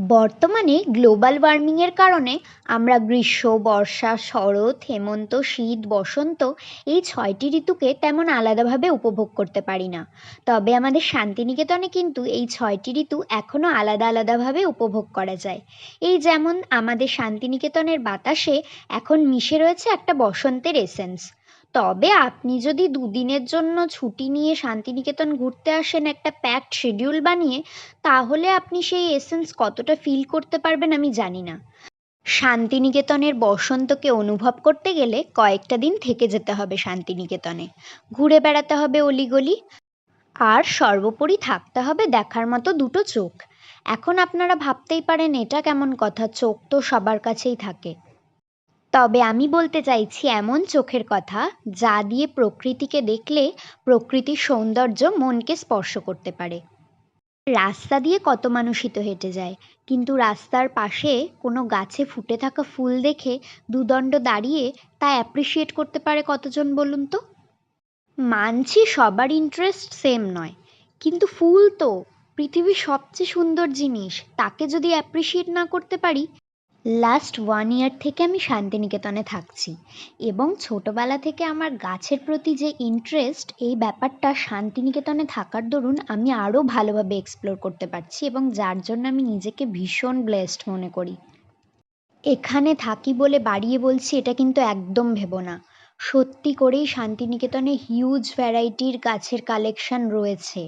বর্তমানে গ্লোবাল ওয়ার্মিংয়ের কারণে আমরা গ্রীষ্ম, বর্ষা, শরৎ, হেমন্ত, শীত, বসন্ত এই ৬টি ঋতুকে তেমন আলাদাভাবে উপভোগ করতে পারি না। তবে আমাদের শান্তিনিকেতনে কিন্তু এই ৬টি ঋতু এখনও আলাদা আলাদাভাবে উপভোগ করা যায়। এই যেমন আমাদের শান্তিনিকেতনের বাতাসে এখন মিশে রয়েছে একটা বসন্তের এসেন্স। তবে আপনি যদি দুদিনের জন্য ছুটি নিয়ে শান্তিনিকেতন ঘুরতে আসেন একটা প্যাকড শিডিউল বানিয়ে, তাহলে আপনি সেই এসেন্স কতটা ফিল করতে পারবেন আমি জানি না। শান্তিনিকেতনের বসন্তকে অনুভব করতে গেলে কয়েকটা দিন থেকে যেতে হবে শান্তিনিকেতনে, ঘুরে বেড়াতে হবে অলিগলি, আর সর্বোপরি থাকতে হবে দেখার মতো দুটো চোখ। এখন আপনারা ভাবতেই পারেন এটা কেমন কথা, চোখ তো সবার কাছেই থাকে। তবে আমি বলতে চাইছি এমন চোখের কথা যা দিয়ে প্রকৃতিকে দেখলে প্রকৃতির সৌন্দর্য মনকে স্পর্শ করতে পারে। রাস্তা দিয়ে কত মানুষই তো হেঁটে যায়, কিন্তু রাস্তার পাশে কোনো গাছে ফুটে থাকা ফুল দেখে দুদণ্ড দাঁড়িয়ে তা অ্যাপ্রিসিয়েট করতে পারে কতজন বলুন তো? মানছি সবার ইন্টারেস্ট সেম নয়, কিন্তু ফুল তো পৃথিবীর সবচেয়ে সুন্দর জিনিস, তাকে যদি অ্যাপ্রিসিয়েট না করতে পারি। লাস্ট 1 ইয়ার থেকে আমি শান্তিনিকেতনে থাকছি, এবং ছোটবেলা থেকে আমার গাছের প্রতি যে ইন্টারেস্ট, এই ব্যাপারটা শান্তিনিকেতনে থাকার দরুন আমি আরও ভালোভাবে এক্সপ্লোর করতে পারছি, এবং যার জন্য আমি নিজেকে ভীষণ ব্লেসড মনে করি। এখানে থাকি বলে বাড়িয়ে বলছি এটা কিন্তু একদম ভেবো না। সত্যি করেই শান্তিনিকেতনে হিউজ ভ্যারাইটির গাছের কালেকশন রয়েছে।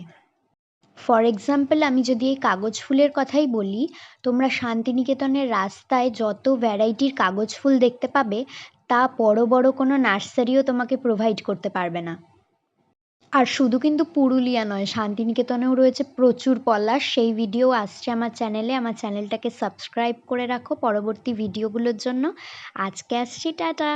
ফর এক্সাম্পল, আমি যদি এই কাগজ ফুলের কথাই বলি, তোমরা শান্তিনিকেতনের রাস্তায় যত ভ্যারাইটির কাগজ ফুল দেখতে পাবে, তা বড় বড় কোনো নার্সারিও তোমাকে প্রোভাইড করতে পারবে না। আর শুধু কিন্তু পুরুলিয়া নয়, শান্তিনিকেতনেও রয়েছে প্রচুর পলাশ, সেই ভিডিও আসছে আমার চ্যানেলে। আমার চ্যানেলটাকে সাবস্ক্রাইব করে রাখো পরবর্তী ভিডিওগুলোর জন্য। আজকে আসছি, টাটা।